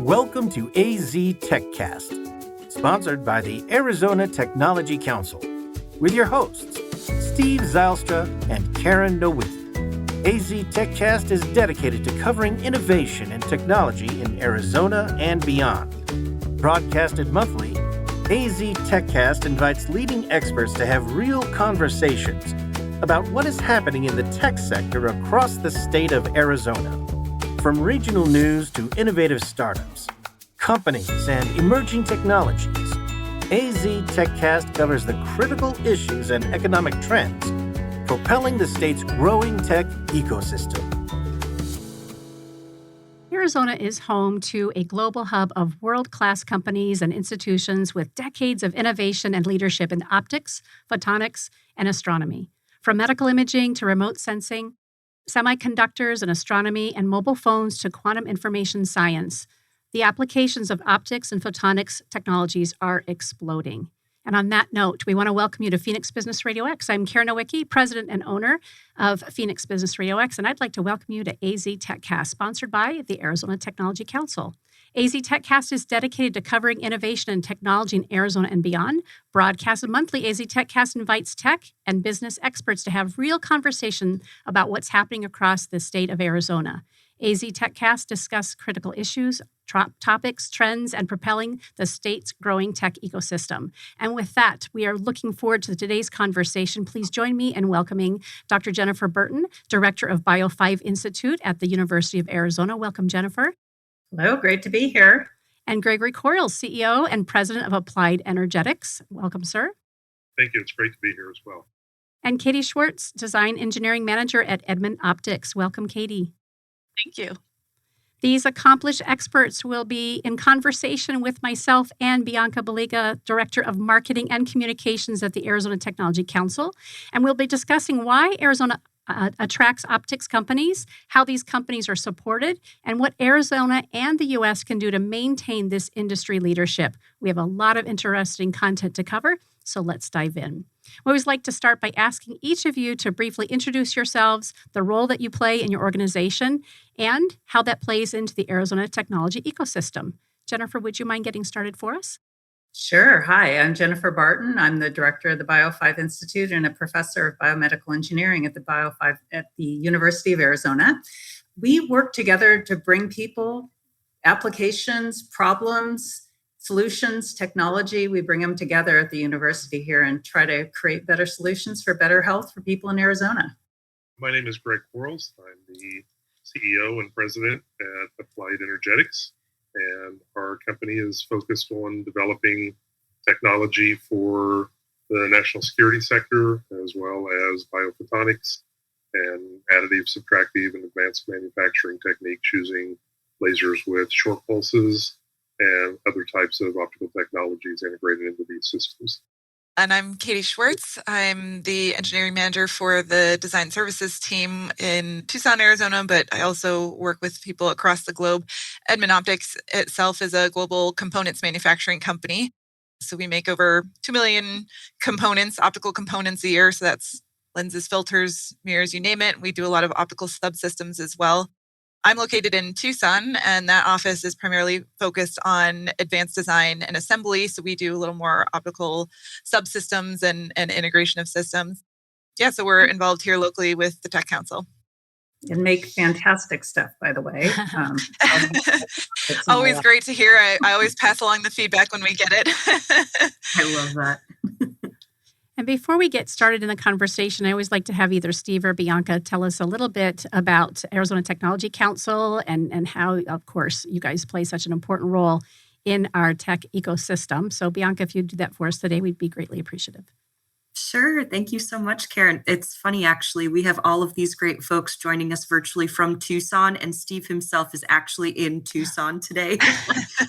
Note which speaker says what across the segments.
Speaker 1: Welcome to AZ TechCast, sponsored by the Arizona Technology Council, with your hosts, Steve Zylstra and Karen Nowicki. AZ TechCast is dedicated to covering innovation and technology in Arizona and beyond. Broadcasted monthly, AZ TechCast invites leading experts to have real conversations about what is happening in the tech sector across the state of Arizona. From regional news to innovative startups, companies, and emerging technologies, AZ TechCast covers the critical issues and economic trends propelling the state's growing tech ecosystem.
Speaker 2: Arizona is home to a global hub of world-class companies and institutions with decades of innovation and leadership in optics, photonics, and astronomy. From medical imaging to remote sensing, semiconductors and astronomy, and mobile phones to quantum information science, the applications of optics and photonics technologies are exploding. And on that note, we want to welcome you to Phoenix Business RadioX. I'm Karen Nowicki, president and owner of Phoenix Business RadioX, and I'd like to welcome you to AZ TechCast, sponsored by the Arizona Technology Council. AZ TechCast is dedicated to covering innovation and technology in Arizona and beyond. Broadcasted monthly, AZ TechCast invites tech and business experts to have real conversation about what's happening across the state of Arizona. AZ TechCast discuss critical issues, topics, trends, and propelling the state's growing tech ecosystem. And with that, we are looking forward to today's conversation. Please join me in welcoming Dr. Jennifer Burton, Director of Bio5 Institute at the University of Arizona. Welcome, Jennifer.
Speaker 3: Hello, great to be here.
Speaker 2: And Gregory Coyle, CEO and President of Applied Energetics. Welcome, sir.
Speaker 4: Thank you. It's great to be here as well.
Speaker 2: And Katie Schwartz, Design Engineering Manager at Edmund Optics. Welcome, Katie.
Speaker 5: Thank you.
Speaker 2: These accomplished experts will be in conversation with myself and Bianca Baliga, Director of Marketing and Communications at the Arizona Technology Council. And we'll be discussing why Arizona attracts optics companies, how these companies are supported, and what Arizona and the U.S. can do to maintain this industry leadership. We have a lot of interesting content to cover, so let's dive in. We always like to start by asking each of you to briefly introduce yourselves, the role that you play in your organization, and how that plays into the Arizona technology ecosystem. Jennifer, would you mind getting started for us?
Speaker 3: Sure. Hi, I'm Jennifer Barton. I'm the director of the Bio5 Institute and a professor of biomedical engineering at the University of Arizona. We work together to bring people applications, problems, solutions, technology. We bring them together at the university here and try to create better solutions for better health for people in Arizona.
Speaker 4: My name is Greg Quarles. I'm the CEO and president at Applied Energetics. And our company is focused on developing technology for the national security sector, as well as biophotonics and additive, subtractive, and advanced manufacturing techniques using lasers with short pulses and other types of optical technologies integrated into these systems.
Speaker 5: And I'm Katie Schwartz. I'm the engineering manager for the design services team in Tucson, Arizona, but I also work with people across the globe. Edmund Optics itself is a global components manufacturing company. So we make over 2 million components, optical components a year. So that's lenses, filters, mirrors, you name it. We do a lot of optical subsystems as well. I'm located in Tucson, and that office is primarily focused on advanced design and assembly. So we do a little more optical subsystems and integration of systems. Yeah, so we're involved here locally with the Tech Council.
Speaker 3: And make fantastic stuff, by the way.
Speaker 5: Always great to hear. I always pass along the feedback when we get it.
Speaker 3: I love that.
Speaker 2: And before we get started in the conversation, I always like to have either Steve or Bianca tell us a little bit about Arizona Technology Council and how, of course, you guys play such an important role in our tech ecosystem. So Bianca, if you'd do that for us today, we'd be greatly appreciative.
Speaker 6: Sure. Thank you so much, Karen. It's funny, actually. We have all of these great folks joining us virtually from Tucson, and Steve himself is actually in Tucson today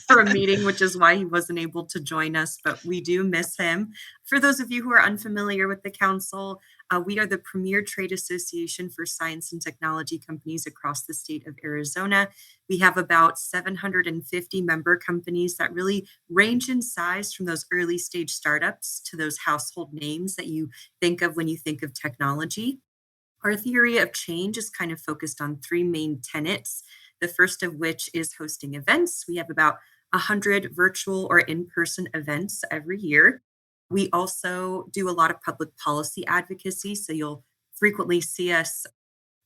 Speaker 6: for a meeting, which is why he wasn't able to join us, but we do miss him. For those of you who are unfamiliar with the council, we are the premier trade association for science and technology companies across the state of Arizona. We have about 750 member companies that really range in size from those early stage startups to those household names that you think of when you think of technology. Our theory of change is kind of focused on three main tenets. The first of which is hosting events. We have about 100 virtual or in-person events every year. We also do a lot of public policy advocacy. So you'll frequently see us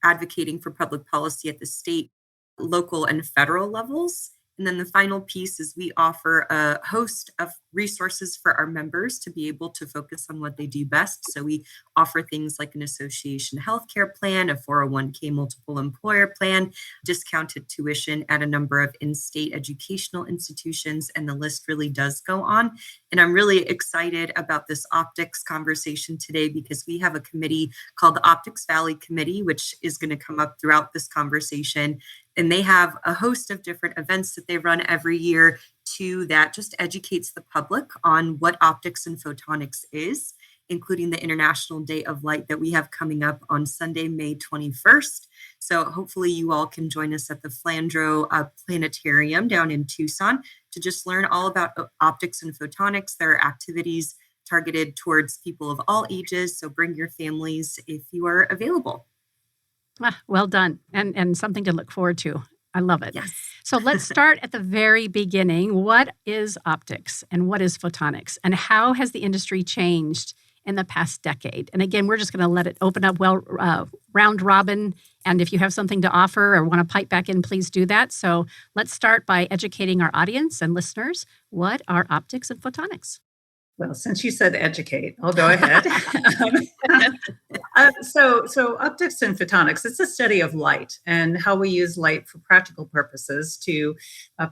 Speaker 6: advocating for public policy at the state, local, and federal levels. And then the final piece is we offer a host of resources for our members to be able to focus on what they do best. So we offer things like an association healthcare plan, a 401k multiple employer plan, discounted tuition at a number of in-state educational institutions, and the list really does go on. And I'm really excited about this optics conversation today because we have a committee called the Optics Valley Committee, which is going to come up throughout this conversation. And they have a host of different events that they run every year that just educates the public on what optics and photonics is, including the International Day of Light that we have coming up on Sunday, May 21st. So hopefully you all can join us at the Flandreau Planetarium down in Tucson to just learn all about optics and photonics. There are activities targeted towards people of all ages, so bring your families if you are available.
Speaker 2: Well done, and something to look forward to. I love it.
Speaker 6: Yes.
Speaker 2: So let's start at the very beginning. What is optics and what is photonics? And how has the industry changed in the past decade? And again, we're just going to let it open up round robin. And if you have something to offer or want to pipe back in, please do that. So let's start by educating our audience and listeners. What are optics and photonics?
Speaker 3: Well, since you said educate, I'll go ahead. So optics and photonics, it's a study of light and how we use light for practical purposes to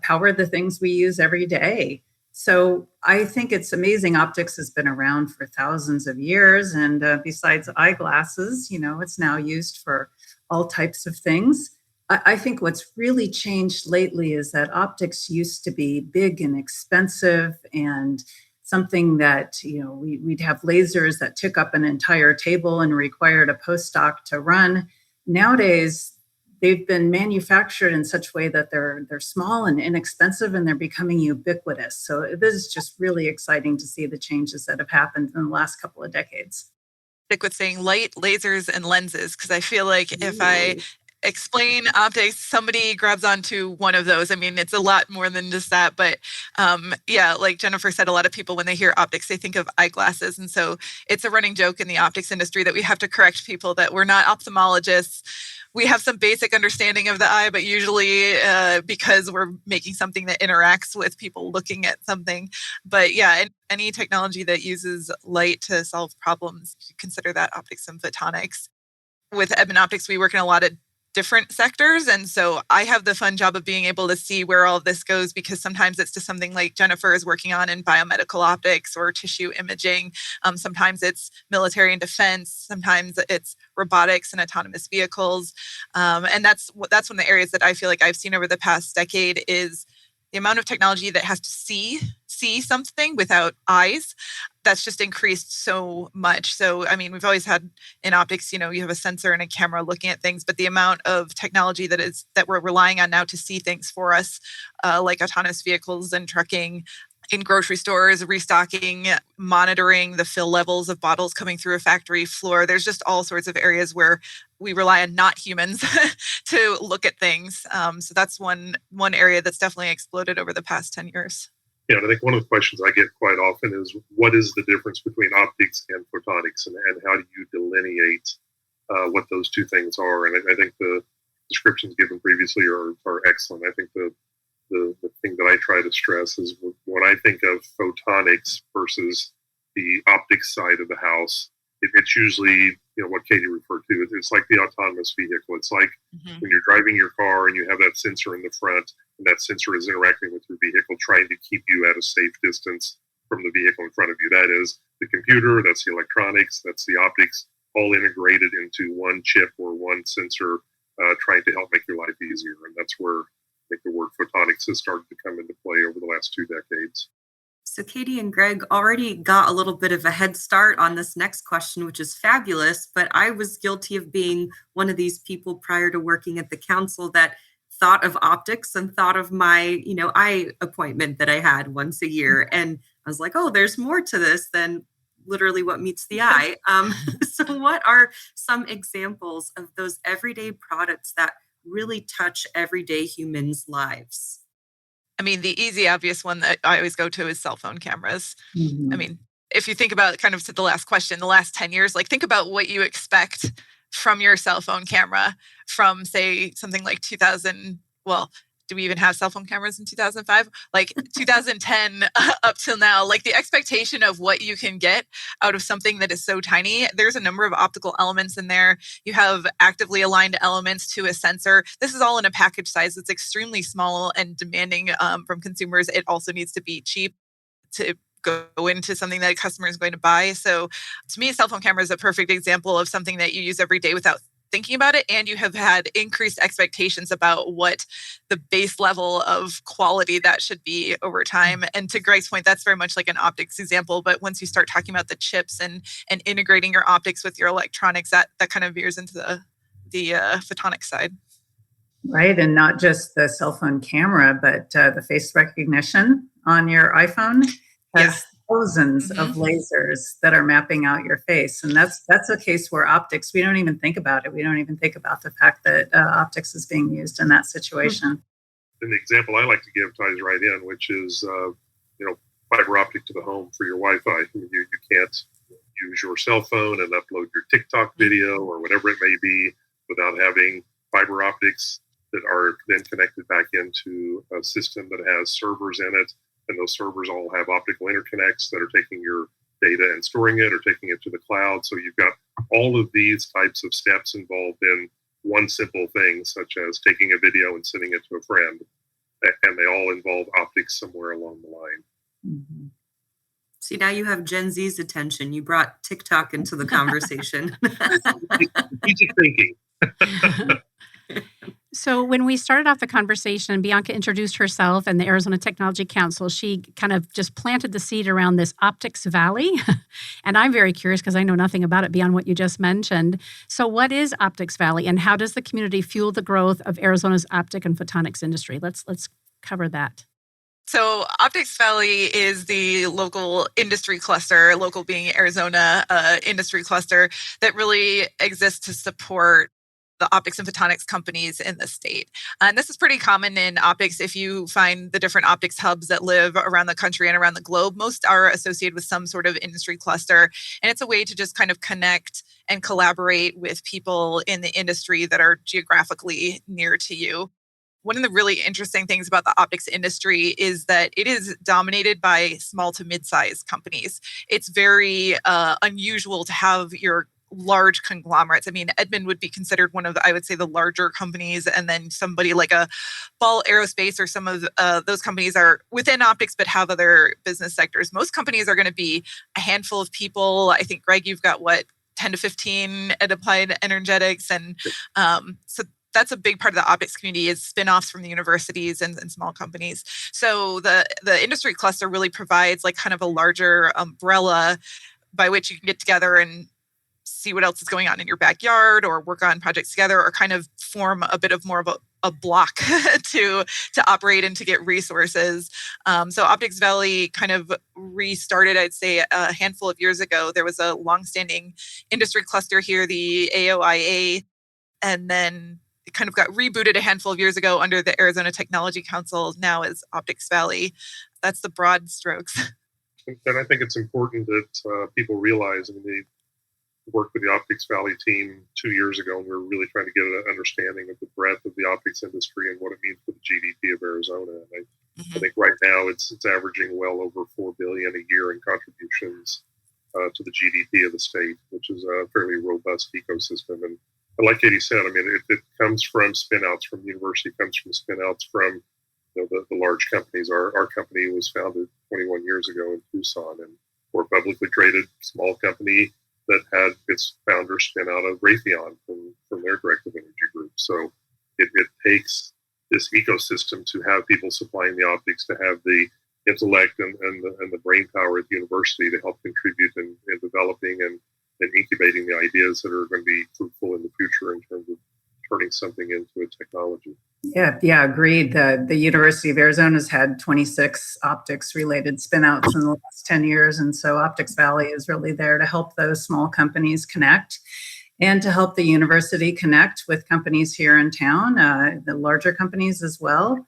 Speaker 3: power the things we use every day. So I think it's amazing. Optics has been around for thousands of years. And besides eyeglasses, it's now used for all types of things. I think what's really changed lately is that optics used to be big and expensive and something that, we'd have lasers that took up an entire table and required a postdoc to run. Nowadays, they've been manufactured in such a way that they're small and inexpensive, and they're becoming ubiquitous. So it is just really exciting to see the changes that have happened in the last couple of decades.
Speaker 5: Stick with saying light, lasers, and lenses, because I feel like if I explain optics, somebody grabs onto one of those. I mean, it's a lot more than just that. But like Jennifer said, a lot of people, when they hear optics, they think of eyeglasses. And so it's a running joke in the optics industry that we have to correct people that we're not ophthalmologists. We have some basic understanding of the eye, but usually because we're making something that interacts with people looking at something. But yeah, any technology that uses light to solve problems, you consider that optics and photonics. With Edmond Optics, we work in a lot of different sectors. And so I have the fun job of being able to see where all of this goes, because sometimes it's to something like Jennifer is working on in biomedical optics or tissue imaging. Sometimes it's military and defense. Sometimes it's robotics and autonomous vehicles. And that's one of the areas that I feel like I've seen over the past decade is the amount of technology that has to see something without eyes. That's just increased so much. So, I mean, we've always had in optics, you have a sensor and a camera looking at things, but the amount of technology that we're relying on now to see things for us, like autonomous vehicles and trucking, in grocery stores, restocking, monitoring the fill levels of bottles coming through a factory floor. There's just all sorts of areas where we rely on not humans to look at things. So that's one area that's definitely exploded over the past 10 years.
Speaker 4: Yeah, and I think one of the questions I get quite often is, what is the difference between optics and photonics, and how do you delineate what those two things are? And I think the descriptions given previously are excellent. I think the thing that I try to stress is when I think of photonics versus the optics side of the house, it's usually what Katie referred to. It's like the autonomous vehicle. It's like when you're driving your car and you have that sensor in the front, and that sensor is interacting with your vehicle, trying to keep you at a safe distance from the vehicle in front of you. That is the computer, that's the electronics, that's the optics, all integrated into one chip or one sensor, trying to help make your life easier. And that's where I think the word photonics has started to come into play over the last 2 decades.
Speaker 6: So Katie and Greg already got a little bit of a head start on this next question, which is fabulous. But I was guilty of being one of these people prior to working at the council that thought of optics and thought of my, eye appointment that I had once a year. And I was like, oh, there's more to this than literally what meets the eye. So what are some examples of those everyday products that really touch everyday humans' lives?
Speaker 5: I mean, the easy, obvious one that I always go to is cell phone cameras.
Speaker 3: Mhm.
Speaker 5: I mean, if you think about kind of to the last question, the last 10 years, like think about what you expect from your cell phone camera from, say, something like 2000. Well, do we even have cell phone cameras in 2005? Like 2010 up till now, like the expectation of what you can get out of something that is so tiny. There's a number of optical elements in there. You have actively aligned elements to a sensor. This is all in a package size that's extremely small and demanding from consumers. It also needs to be cheap to go into something that a customer is going to buy. So to me, a cell phone camera is a perfect example of something that you use every day without thinking about it. And you have had increased expectations about what the base level of quality that should be over time. And to Greg's point, that's very much like an optics example. But once you start talking about the chips and integrating your optics with your electronics, that kind of veers into the photonics side.
Speaker 3: Right. And not just the cell phone camera, but the face recognition on your iPhone has thousands of lasers that are mapping out your face. And that's a case where optics, we don't even think about it. We don't even think about the fact that optics is being used in that situation.
Speaker 4: And the example I like to give ties right in, which is, fiber optic to the home for your Wi-Fi. You can't use your cell phone and upload your TikTok video or whatever it may be without having fiber optics that are then connected back into a system that has servers in it. And those servers all have optical interconnects that are taking your data and storing it or taking it to the cloud. So you've got all of these types of steps involved in one simple thing, such as taking a video and sending it to a friend. And they all involve optics somewhere along the line.
Speaker 6: Mm-hmm. See, now you have Gen Z's attention. You brought TikTok into the conversation.
Speaker 4: Strategic thinking.
Speaker 2: So when we started off the conversation, Bianca introduced herself and the Arizona Technology Council. She kind of just planted the seed around this Optics Valley. And I'm very curious because I know nothing about it beyond what you just mentioned. So what is Optics Valley and how does the community fuel the growth of Arizona's optic and photonics industry? Let's cover that.
Speaker 5: So Optics Valley is the local industry cluster, local being Arizona industry cluster that really exists to support the optics and photonics companies in the state. And this is pretty common in optics. If you find the different optics hubs that live around the country and around the globe, most are associated with some sort of industry cluster. And it's a way to just kind of connect and collaborate with people in the industry that are geographically near to you. One of the really interesting things about the optics industry is that it is dominated by small to mid-sized companies. It's very unusual to have your large conglomerates. I mean, Edmund would be considered one of the, I would say, the larger companies, and then somebody like a Ball Aerospace or some of those companies are within optics but have other business sectors. Most companies are going to be a handful of people. I think, Greg, you've got 10 to 15 at Applied Energetics, and so that's a big part of the optics community is spin-offs from the universities and small companies. So the industry cluster really provides like kind of a larger umbrella by which you can get together and see what else is going on in your backyard or work on projects together or kind of form a bit of more of a block to operate and to get resources. So Optics Valley kind of restarted, I'd say, a handful of years ago. There was a longstanding industry cluster here, the AOIA, and then it kind of got rebooted a handful of years ago under the Arizona Technology Council, now as Optics Valley. That's the broad strokes.
Speaker 4: And I think it's important that people realize, they worked with the Optics Valley team 2 years ago, and we were really trying to get an understanding of the breadth of the optics industry and what it means for the GDP of Arizona. And I think right now it's averaging well over $4 billion a year in contributions to the GDP of the state, which is a fairly robust ecosystem. And like Katie said, it comes from spin-outs from the university, comes from spin-outs from the large companies. Our company was founded 21 years ago in Tucson, and we're a publicly traded small company that had its founder spin out of Raytheon from their directive energy group. So it takes this ecosystem to have people supplying the optics, to have the intellect and the brain power at the university to help contribute in developing and incubating the ideas that are going to be fruitful in the future in terms of turning something into a technology.
Speaker 3: Yeah, agreed. The University of Arizona's had 26 optics-related spin-outs in the last 10 years, and so Optics Valley is really there to help those small companies connect and to help the university connect with companies here in town, the larger companies as well.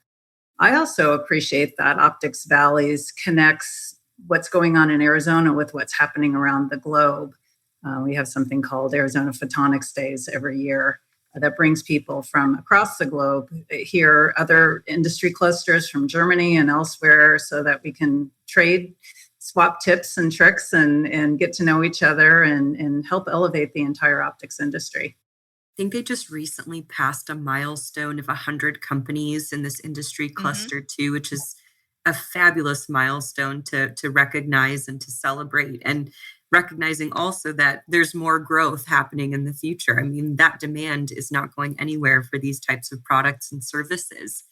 Speaker 3: I also appreciate that Optics Valleys connects what's going on in Arizona with what's happening around the globe. We have something called Arizona Photonics Days every year that brings people from across the globe here, other industry clusters from Germany and elsewhere, so that we can trade, swap tips and tricks, and get to know each other and help elevate the entire optics industry.
Speaker 6: I think they just recently passed a milestone of 100 companies in this industry cluster too, which is a fabulous milestone to recognize and to celebrate, and recognizing also that there's more growth happening in the future. I mean, that demand is not going anywhere for these types of products and services.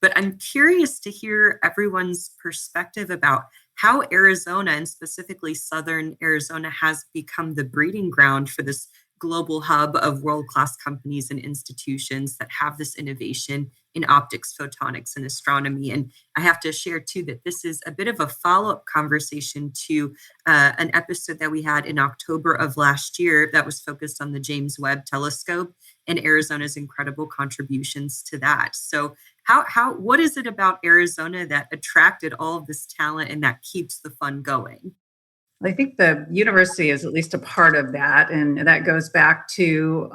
Speaker 6: But I'm curious to hear everyone's perspective about how Arizona, and specifically Southern Arizona, has become the breeding ground for this global hub of world-class companies and institutions that have this innovation in optics, photonics, and astronomy. And I have to share too that this is a bit of a follow-up conversation to an episode that we had in October of last year that was focused on the James Webb Telescope and Arizona's incredible contributions to that. So what is it about Arizona that attracted all of this talent and that keeps the fun going?
Speaker 3: I think the university is at least a part of that, and that goes back to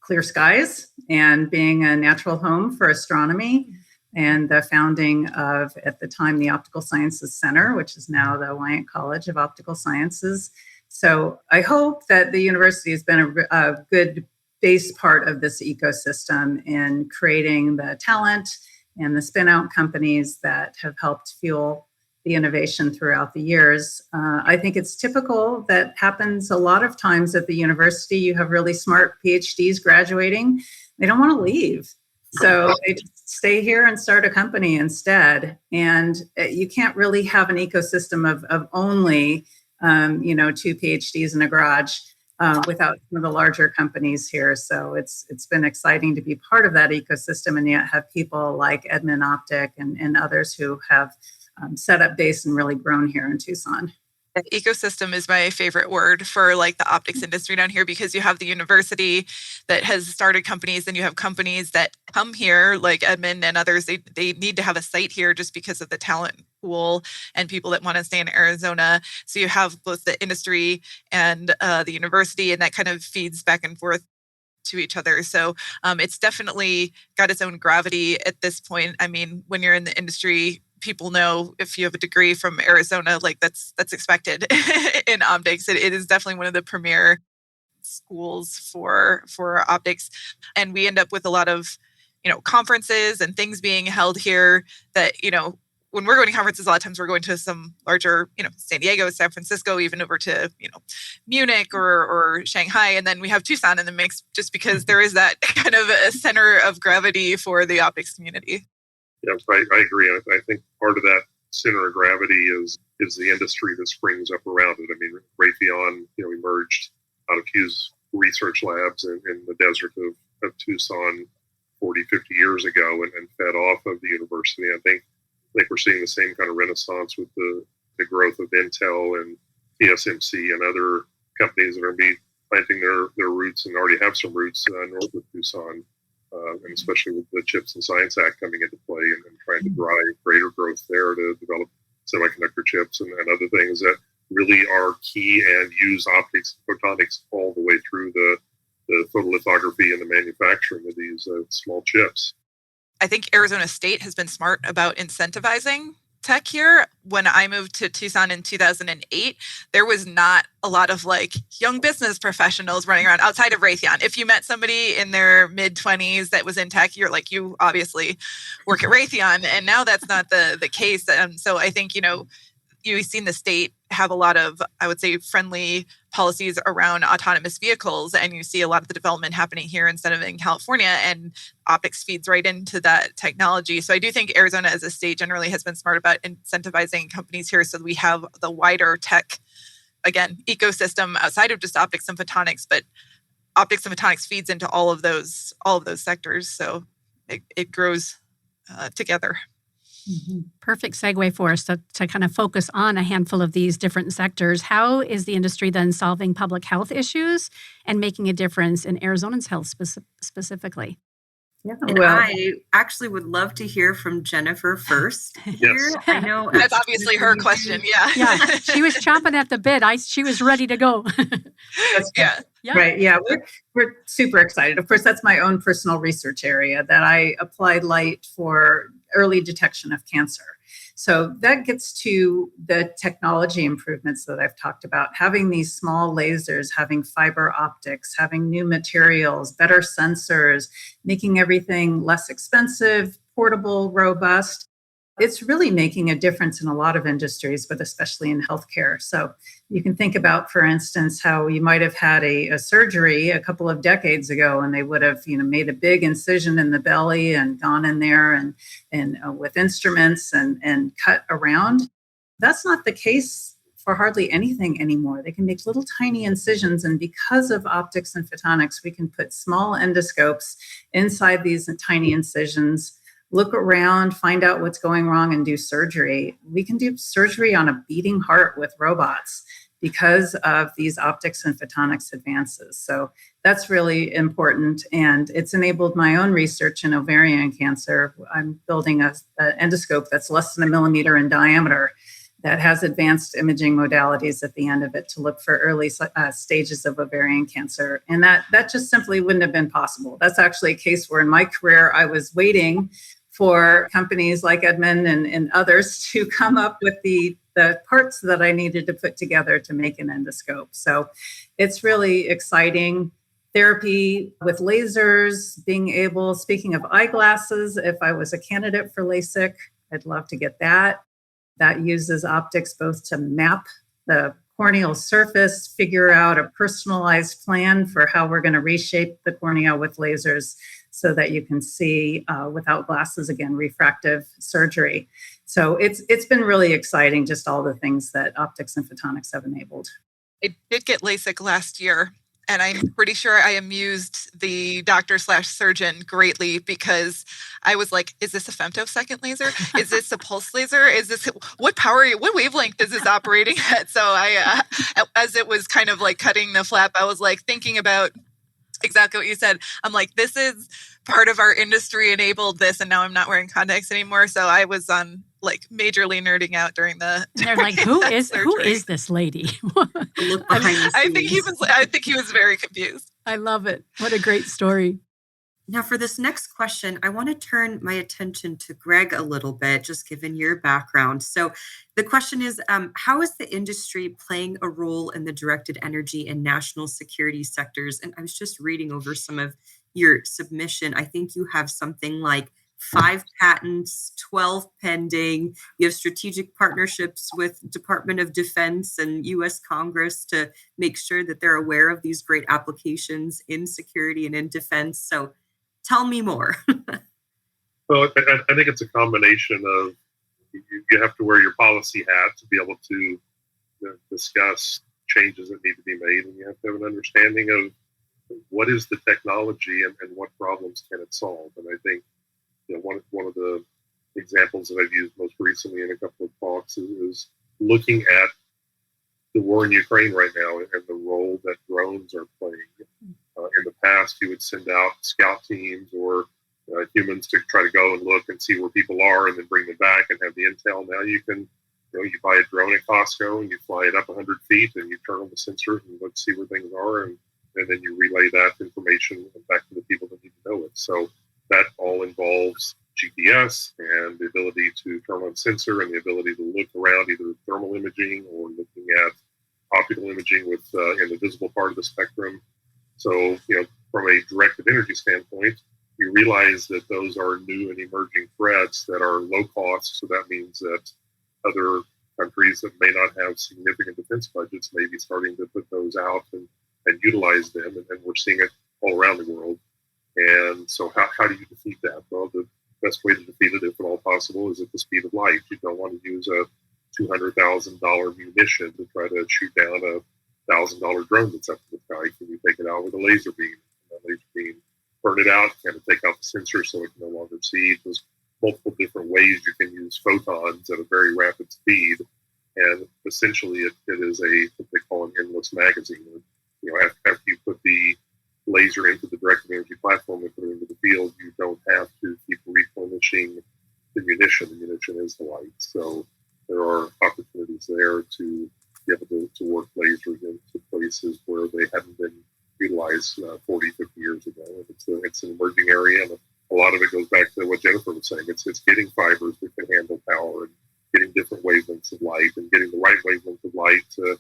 Speaker 3: clear skies and being a natural home for astronomy, and the founding of, at the time, the Optical Sciences Center, which is now the Wyant College of Optical Sciences. So I hope that the university has been a good base part of this ecosystem in creating the talent and the spin-out companies that have helped fuel the innovation throughout the years. I think it's typical that happens a lot of times at the university. You have really smart PhDs graduating. They don't want to leave. So they just stay here and start a company instead. And you can't really have an ecosystem of only, two PhDs in a garage without some of the larger companies here. So it's been exciting to be part of that ecosystem, and yet have people like Edmund Optic and others who have set up base and really grown here in Tucson.
Speaker 5: Ecosystem is my favorite word for like the optics industry down here, because you have the university that has started companies, and you have companies that come here like Edmund and others. They need to have a site here just because of the talent pool and people that want to stay in Arizona. So you have both the industry and the university, and that kind of feeds back and forth to each other. So it's definitely got its own gravity at this point. I mean, when you're in the industry, people know if you have a degree from Arizona, like that's expected in optics. It is definitely one of the premier schools for optics. And we end up with a lot of, conferences and things being held here that, when we're going to conferences, a lot of times we're going to some larger, San Diego, San Francisco, even over to, Munich or Shanghai. And then we have Tucson in the mix, just because there is that kind of a center of gravity for the optics community.
Speaker 4: Yeah, I agree. I think part of that center of gravity is the industry that springs up around it. I mean, Raytheon, emerged out of Hughes research labs in the desert of Tucson 40, 50 years ago and fed off of the university. I think we're seeing the same kind of renaissance with the growth of Intel and TSMC and other companies that are going to be planting their roots and already have some roots north of Tucson. And especially with the CHIPS and Science Act coming into play and trying to drive greater growth there to develop semiconductor chips and other things that really are key and use optics and photonics all the way through the photolithography and the manufacturing of these small chips.
Speaker 5: I think Arizona State has been smart about incentivizing tech here. When I moved to Tucson in 2008, there was not a lot of young business professionals running around outside of Raytheon. If you met somebody in their mid-20s that was in tech, you're like, you obviously work at Raytheon. And now that's not the case. So I think, you've seen the state have a lot of, I would say, friendly policies around autonomous vehicles, and you see a lot of the development happening here instead of in California, and optics feeds right into that technology. So I do think Arizona as a state generally has been smart about incentivizing companies here so that we have the wider tech, again, ecosystem outside of just optics and photonics, but optics and photonics feeds into all of those sectors. So it grows together.
Speaker 2: Perfect segue for us to kind of focus on a handful of these different sectors. How is the industry then solving public health issues and making a difference in Arizonans' health specifically?
Speaker 3: Yeah,
Speaker 6: And
Speaker 3: well,
Speaker 6: I actually would love to hear from Jennifer first here.
Speaker 4: Yes.
Speaker 6: I know
Speaker 5: That's obviously her question. Yeah.
Speaker 2: Yeah, she was chomping at the bit. She was ready to go.
Speaker 3: that's
Speaker 5: Yeah.
Speaker 2: Yeah.
Speaker 3: right. Yeah, we're super excited. Of course, that's my own personal research area that I apply light for early detection of cancer. So that gets to the technology improvements that I've talked about, having these small lasers, having fiber optics, having new materials, better sensors, making everything less expensive, portable, robust. It's really making a difference in a lot of industries, but especially in healthcare. So you can think about, for instance, how you might have had a surgery a couple of decades ago, and they would have, made a big incision in the belly and gone in there and with instruments and cut around. That's not the case for hardly anything anymore. They can make little tiny incisions, and because of optics and photonics, we can put small endoscopes inside these tiny incisions, look around, find out what's going wrong, and do surgery. We can do surgery on a beating heart with robots because of these optics and photonics advances. So that's really important. And it's enabled my own research in ovarian cancer. I'm building an endoscope that's less than a millimeter in diameter that has advanced imaging modalities at the end of it to look for early stages of ovarian cancer. And that just simply wouldn't have been possible. That's actually a case where in my career, I was waiting for companies like Edmund and others to come up with the parts that I needed to put together to make an endoscope. So it's really exciting. Therapy with lasers, speaking of eyeglasses, if I was a candidate for LASIK, I'd love to get that. That uses optics both to map the corneal surface, figure out a personalized plan for how we're going to reshape the cornea with lasers so that you can see without glasses, again, refractive surgery. So it's been really exciting, just all the things that optics and photonics have enabled.
Speaker 5: I did get LASIK last year, and I'm pretty sure I amused the doctor/surgeon greatly because I was like, is this a femtosecond laser? Is this a pulse laser? What wavelength is this operating at? So I, as it was kind of like cutting the flap, I was like thinking about exactly what you said. I'm like, this is part of our industry enabled this, and now I'm not wearing contacts anymore. So I was on like majorly nerding out during the.
Speaker 2: They're like, who is this lady?
Speaker 6: Look behind the scenes.
Speaker 5: I think he was very confused.
Speaker 2: I love it. What a great story.
Speaker 6: Now, for this next question, I want to turn my attention to Greg a little bit, just given your background. So the question is, how is the industry playing a role in the directed energy and national security sectors? And I was just reading over some of your submission. I think you have something like 5 patents, 12 pending. You have strategic partnerships with Department of Defense and U.S. Congress to make sure that they're aware of these great applications in security and in defense. So tell me more.
Speaker 4: Well, I think it's a combination of you have to wear your policy hat to be able to discuss changes that need to be made, and you have to have an understanding of what is the technology and what problems can it solve. And I think one of the examples that I've used most recently in a couple of talks is looking at the war in Ukraine right now and the role that drones are playing. In the past, you would send out scout teams or humans to try to go and look and see where people are and then bring them back and have the intel. Now you can, you buy a drone at Costco and you fly it up 100 feet and you turn on the sensor and let's see where things are. And then you relay that information back to the people that need to know it. So that all involves GPS and the ability to turn on sensor and the ability to look around either thermal imaging or looking at optical imaging with in the visible part of the spectrum. So, from a directed energy standpoint, you realize that those are new and emerging threats that are low cost. So that means that other countries that may not have significant defense budgets may be starting to put those out and utilize them. And we're seeing it all around the world. And so how do you defeat that? Well, the best way to defeat it, if at all possible, is at the speed of light. You don't want to use a $200,000 munition to try to shoot down a $1,000 drone that's up in the sky. Can you take it out with a laser beam? And that laser beam, burn it out, kind of take out the sensor so it can no longer see. Those multiple different ways you can use photons at a very rapid speed. And essentially, it is what they call an endless magazine. After you put the laser into the directed energy platform and put it into the field, you don't have to keep replenishing the munition. The munition is the light. So there are opportunities there to be able to work lasers into places where they hadn't been utilized 40, 50 years ago. And it's an emerging area, and a lot of it goes back to what Jennifer was saying. It's getting fibers that can handle power and getting different wavelengths of light and getting the right wavelength of light to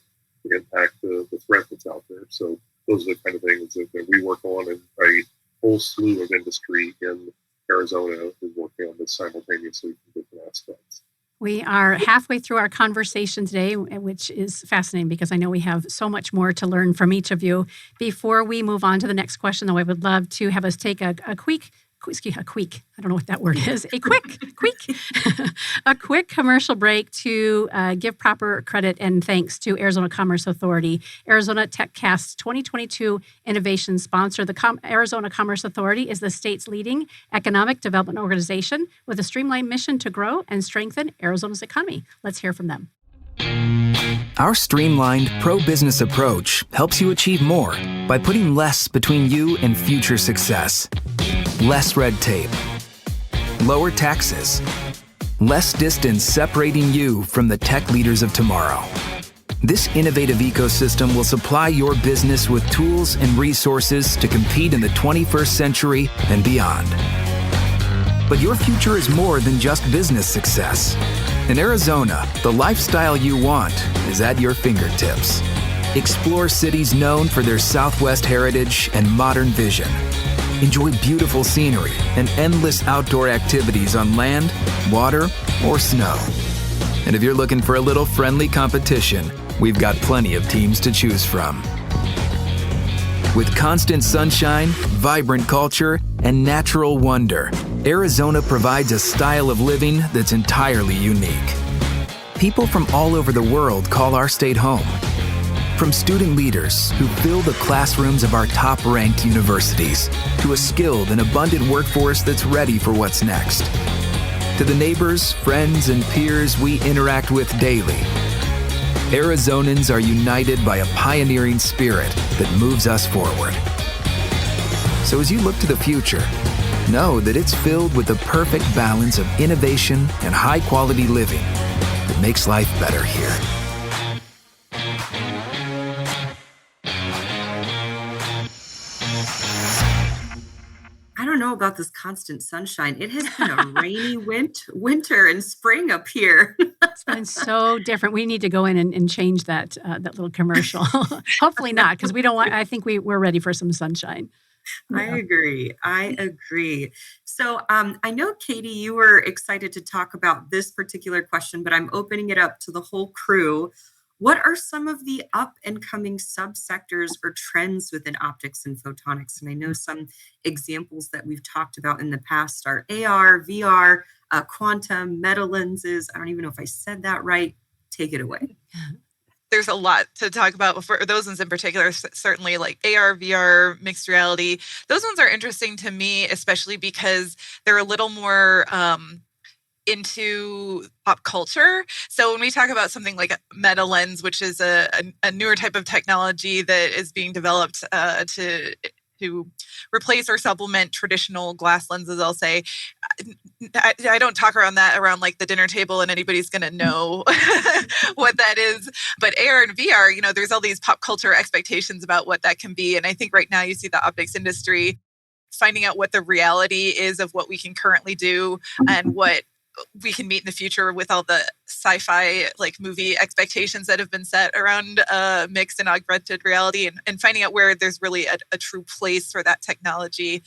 Speaker 4: impact the threat that's out there. So those are the kind of things that we work on, and a whole slew of industry in Arizona is working on this simultaneously from different aspects.
Speaker 2: We are halfway through our conversation today, which is fascinating because I know we have so much more to learn from each of you. Before we move on to the next question, though, I would love to have us take a quick commercial break to give proper credit and thanks to Arizona Commerce Authority. Arizona TechCast's 2022 innovation sponsor. The Arizona Commerce Authority is the state's leading economic development organization with a streamlined mission to grow and strengthen Arizona's economy. Let's hear from them.
Speaker 7: Our streamlined pro-business approach helps you achieve more by putting less between you and future success. Less red tape, lower taxes, less distance separating you from the tech leaders of tomorrow. This innovative ecosystem will supply your business with tools and resources to compete in the 21st century and beyond. But your future is more than just business success. In Arizona, the lifestyle you want is at your fingertips. Explore cities known for their Southwest heritage and modern vision. Enjoy beautiful scenery and endless outdoor activities on land, water, or snow. And if you're looking for a little friendly competition, we've got plenty of teams to choose from. With constant sunshine, vibrant culture, and natural wonder, Arizona provides a style of living that's entirely unique. People from all over the world call our state home. From student leaders who fill the classrooms of our top-ranked universities, to a skilled and abundant workforce that's ready for what's next, to the neighbors, friends, and peers we interact with daily, Arizonans are united by a pioneering spirit that moves us forward. So as you look to the future, know that it's filled with the perfect balance of innovation and high-quality living that makes life better here.
Speaker 6: I don't know about this constant sunshine. It has been a rainy winter and spring up here.
Speaker 2: It's been so different. We need to go in and change that little commercial. Hopefully not, because we don't want. I think we're ready for some sunshine.
Speaker 6: Yeah. I agree. So I know, Katie, you were excited to talk about this particular question, but I'm opening it up to the whole crew. What are some of the up and coming subsectors or trends within optics and photonics? And I know some examples that we've talked about in the past are AR, VR, quantum, meta lenses. I don't even know if I said that right. Take it away.
Speaker 5: There's a lot to talk about for those ones in particular, certainly like AR, VR, mixed reality. Those ones are interesting to me, especially because they're a little more into pop culture. So when we talk about something like a meta lens, which is a newer type of technology that is being developed to replace or supplement traditional glass lenses, I'll say, I don't talk around like the dinner table and anybody's going to know what that is. But AR and VR, there's all these pop culture expectations about what that can be. And I think right now you see the optics industry finding out what the reality is of what we can currently do and what we can meet in the future with all the sci-fi like movie expectations that have been set around mixed and augmented reality and finding out where there's really a true place for that technology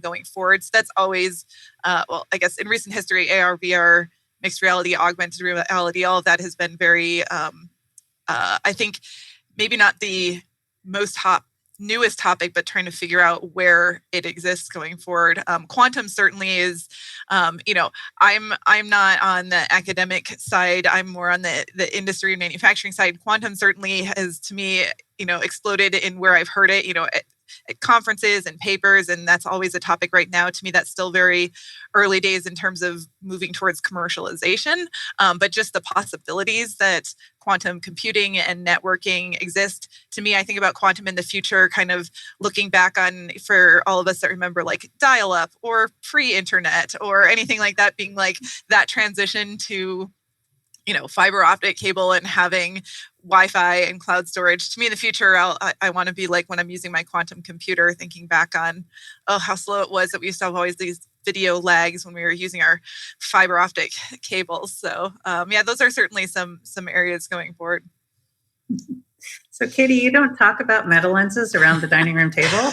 Speaker 5: going forward. So that's always, I guess in recent history, AR, VR, mixed reality, augmented reality, all of that has been very, I think maybe not the most newest topic, but trying to figure out where it exists going forward. Quantum certainly is, I'm not on the academic side. I'm more on the industry and manufacturing side. Quantum certainly has, to me, exploded in where I've heard it. at conferences and papers, and that's always a topic right now. To me, that's still very early days in terms of moving towards commercialization. But just the possibilities that quantum computing and networking exist. To me, I think about quantum in the future, kind of looking back on, for all of us that remember, like dial-up or pre-internet or anything like that, being like that transition to, fiber optic cable and having Wi-Fi and cloud storage. To me, in the future, I want to be like when I'm using my quantum computer, thinking back on, how slow it was that we used to have always these video lags when we were using our fiber optic cables. So those are certainly some areas going forward.
Speaker 3: So Katie, you don't talk about meta lenses around the dining room table?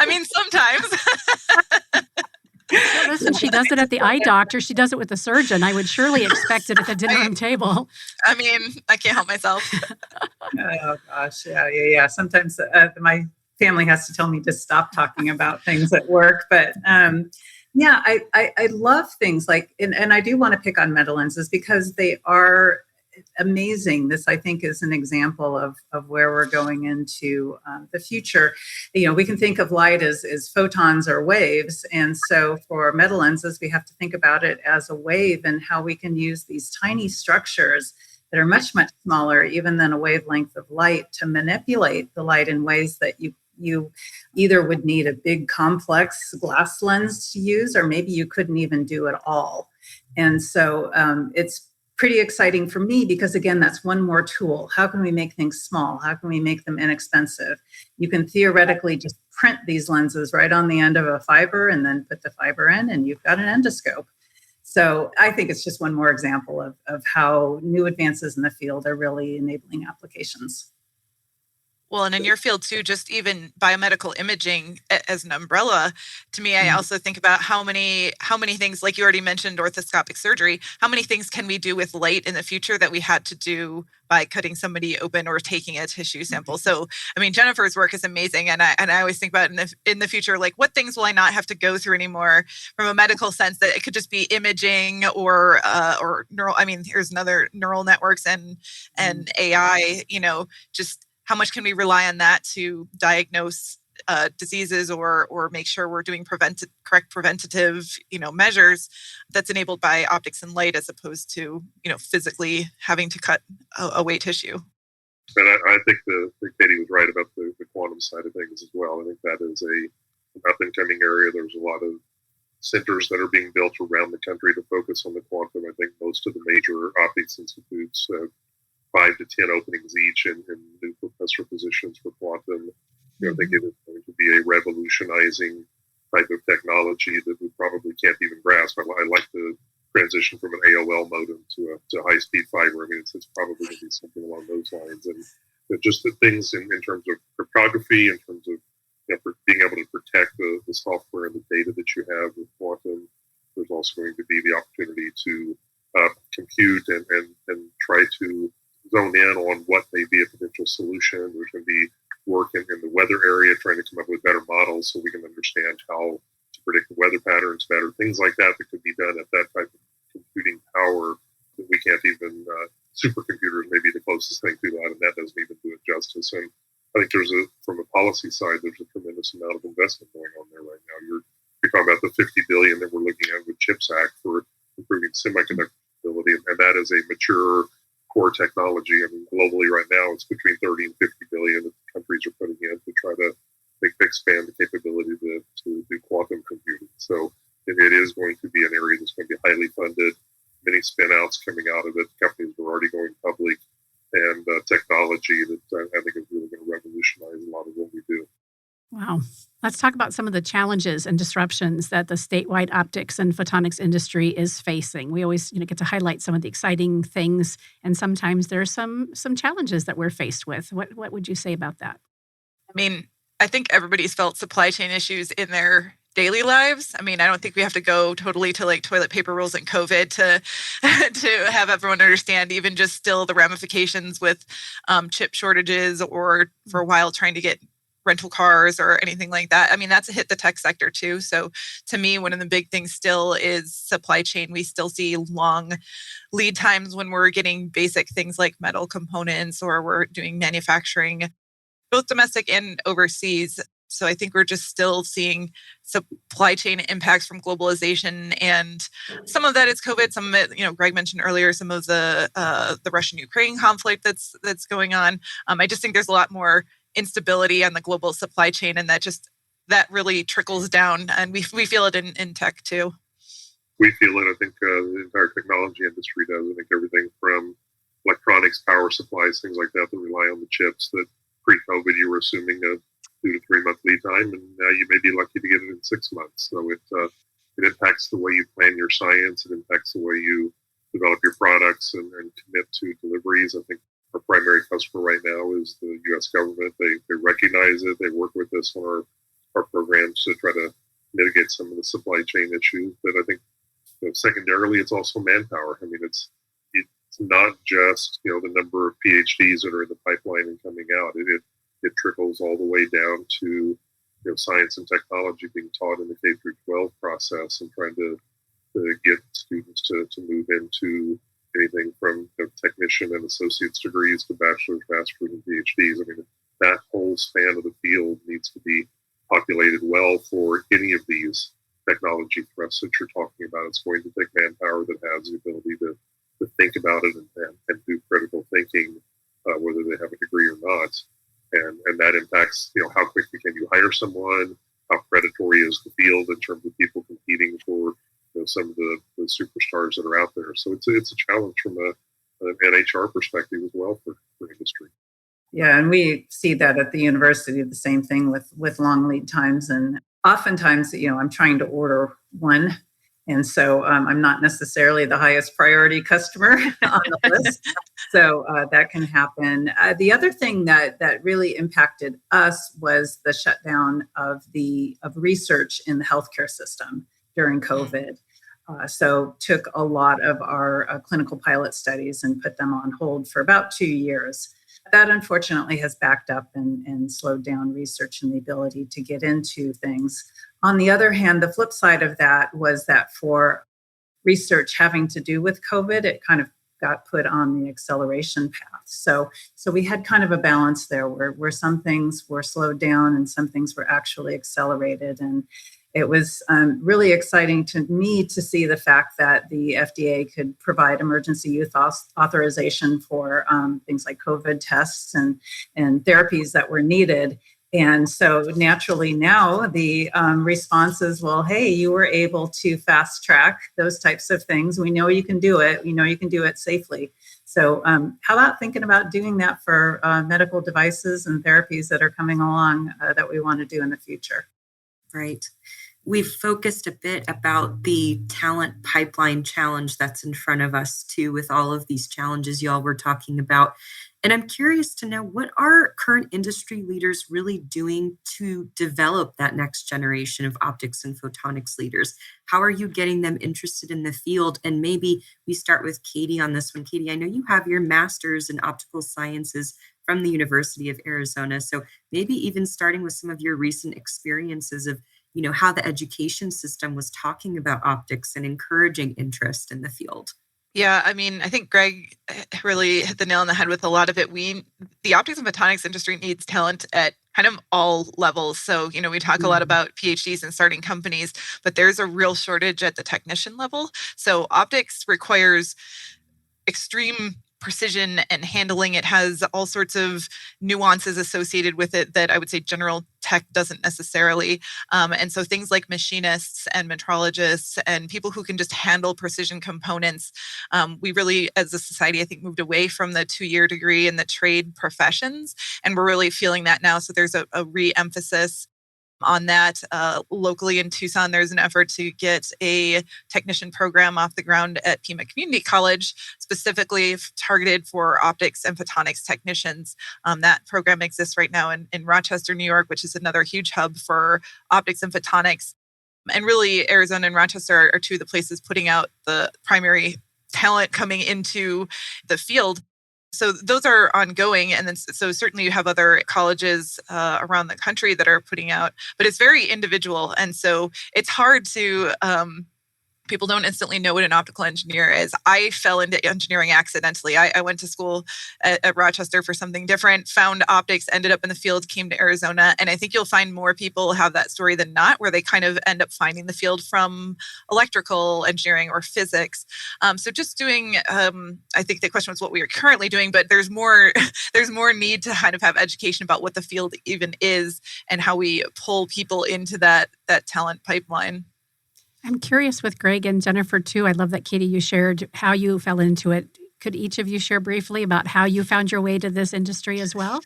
Speaker 5: I mean, sometimes.
Speaker 2: Well, listen, she does it at the eye doctor. She does it with the surgeon. I would surely expect it at the dinner room table.
Speaker 5: I mean, I can't help myself.
Speaker 3: Oh gosh, yeah. Sometimes my family has to tell me to stop talking about things at work, but I love things like, and I do want to pick on meta lenses because they are amazing. This, I think, is an example of where we're going into the future. We can think of light as photons or waves. And so for meta lenses, we have to think about it as a wave and how we can use these tiny structures that are much, much smaller, even than a wavelength of light, to manipulate the light in ways that you either would need a big complex glass lens to use, or maybe you couldn't even do it all. And so it's pretty exciting for me because, again, that's one more tool. How can we make things small? How can we make them inexpensive? You can theoretically just print these lenses right on the end of a fiber and then put the fiber in, and you've got an endoscope. So I think it's just one more example of how new advances in the field are really enabling applications.
Speaker 5: Well, and in your field too, just even biomedical imaging as an umbrella, to me, I also think about how many things, like you already mentioned, orthoscopic surgery, how many things can we do with light in the future that we had to do by cutting somebody open or taking a tissue sample. So, I mean, Jennifer's work is amazing. And I always think about in the future, like what things will I not have to go through anymore from a medical sense, that it could just be imaging or neural. I mean, here's another neural networks and AI, just how much can we rely on that to diagnose diseases or make sure we're doing correct preventative, measures that's enabled by optics and light, as opposed to, physically having to cut away tissue.
Speaker 4: And I think Katie was right about the quantum side of things as well. I think that is an up-and-coming area. There's a lot of centers that are being built around the country to focus on the quantum. I think most of the major optics institutes 5 to 10 openings each in new professor positions for quantum. I think it is going to be a revolutionizing type of technology that we probably can't even grasp. I like the transition from an AOL modem to high-speed fiber. I mean, it's probably going to be something along those lines. And just the things in terms of cryptography, in terms of being able to protect the software and the data that you have with quantum. There's also going to be the opportunity to compute and try to zone in on what may be a potential solution. There's going to be work in the weather area, trying to come up with better models so we can understand how to predict the weather patterns better. Things like that could be done at that type of computing power that we can't even, supercomputers may be the closest thing to that, and that doesn't even do it justice. And I think from a policy side, there's a tremendous amount of investment going on there right now. You're talking about the $50 billion that we're looking at with CHIPS Act for improving semiconductor ability, and that is a mature core technology. I mean, globally right now, it's between 30 and 50 billion that countries are putting in to try to expand the capability to do quantum computing. So it is going to be an area that's going to be highly funded, many spin-outs coming out of it, companies that are already going public, and technology that I think is really going to revolutionize a lot of what we do.
Speaker 2: Wow. Let's talk about some of the challenges and disruptions that the statewide optics and photonics industry is facing. We always, get to highlight some of the exciting things, and sometimes there's some challenges that we're faced with. What would you say about that?
Speaker 5: I mean, I think everybody's felt supply chain issues in their daily lives. I mean, I don't think we have to go totally to like toilet paper rolls and COVID to have everyone understand even just still the ramifications with chip shortages, or for a while trying to get rental cars or anything like that. I mean, that's hit the tech sector too. So to me, one of the big things still is supply chain. We still see long lead times when we're getting basic things like metal components, or we're doing manufacturing, both domestic and overseas. So I think we're just still seeing supply chain impacts from globalization, and some of that is COVID. Some of it, Greg mentioned earlier, some of the Russian-Ukraine conflict that's going on. I just think there's a lot more instability on the global supply chain, and that really trickles down, and we feel it in tech too.
Speaker 4: We feel it. I think the entire technology industry does. I think everything from electronics, power supplies, things like that rely on the chips that pre-COVID you were assuming a 2 to 3 month lead time, and now you may be lucky to get it in 6 months. So it impacts the way you plan your science. It impacts the way you develop your products and commit to deliveries. I think our primary customer right now is the U.S. government. They recognize it. They work with us on our programs to try to mitigate some of the supply chain issues. But I think secondarily, it's also manpower. I mean, it's not just the number of PhDs that are in the pipeline and coming out. It trickles all the way down to science and technology being taught in the K through 12 process, and trying to get students to move into anything from technician and associate's degrees to bachelor's, master's, and PhDs. I mean, that whole span of the field needs to be populated well for any of these technology thrusts that you're talking about. It's going to take manpower that has the ability to think about it and do critical thinking, whether they have a degree or not. And that impacts, how quickly can you hire someone, how predatory is the field in terms of people competing for some of the superstars that are out there. So it's a challenge from an HR perspective as well for industry.
Speaker 3: Yeah, and we see that at the university, the same thing with long lead times. And oftentimes, I'm trying to order one. And so I'm not necessarily the highest priority customer on the list. So that can happen. The other thing that really impacted us was the shutdown of research in the healthcare system during COVID. So took a lot of our clinical pilot studies and put them on hold for about 2 years. That unfortunately has backed up and slowed down research and the ability to get into things. On the other hand, the flip side of that was that for research having to do with COVID, it kind of got put on the acceleration path. So we had kind of a balance there where some things were slowed down and some things were actually accelerated. And it was really exciting to me to see the fact that the FDA could provide emergency use authorization for things like COVID tests and therapies that were needed. And so naturally now the response is, well, hey, you were able to fast track those types of things. We know you can do it. We know you can do it safely. So how about thinking about doing that for medical devices and therapies that are coming along that we want to do in the future?
Speaker 6: Right. We've focused a bit about the talent pipeline challenge that's in front of us too, with all of these challenges y'all were talking about. And I'm curious to know, what are current industry leaders really doing to develop that next generation of optics and photonics leaders? How are you getting them interested in the field? And maybe we start with Katie on this one. Katie, I know you have your master's in optical sciences from the University of Arizona. So maybe even starting with some of your recent experiences of how the education system was talking about optics and encouraging interest in the field.
Speaker 5: Yeah, I mean, I think Greg really hit the nail on the head with a lot of it. The optics and photonics industry needs talent at kind of all levels. So, we talk a lot about PhDs and starting companies, but there's a real shortage at the technician level. So optics requires extreme precision and handling. It has all sorts of nuances associated with it that I would say general tech doesn't necessarily. And so things like machinists and metrologists and people who can just handle precision components, we really, as a society, I think, moved away from the 2-year degree in the trade professions. And we're really feeling that now. So there's a re-emphasis on that. Locally in Tucson, there's an effort to get a technician program off the ground at Pima Community College, specifically targeted for optics and photonics technicians. That program exists right now in Rochester, New York, which is another huge hub for optics and photonics. And really, Arizona and Rochester are two of the places putting out the primary talent coming into the field. So those are ongoing. And then, so certainly you have other colleges around the country that are putting out, but it's very individual. And so it's hard to People don't instantly know what an optical engineer is. I fell into engineering accidentally. I went to school at Rochester for something different, found optics, ended up in the field, came to Arizona. And I think you'll find more people have that story than not, where they kind of end up finding the field from electrical engineering or physics. So just doing, I think the question was what we are currently doing, but there's more, there's more need to kind of have education about what the field even is and how we pull people into that talent pipeline.
Speaker 2: I'm curious with Greg and Jennifer too. I love that, Katie, you shared how you fell into it. Could each of you share briefly about how you found your way to this industry as well?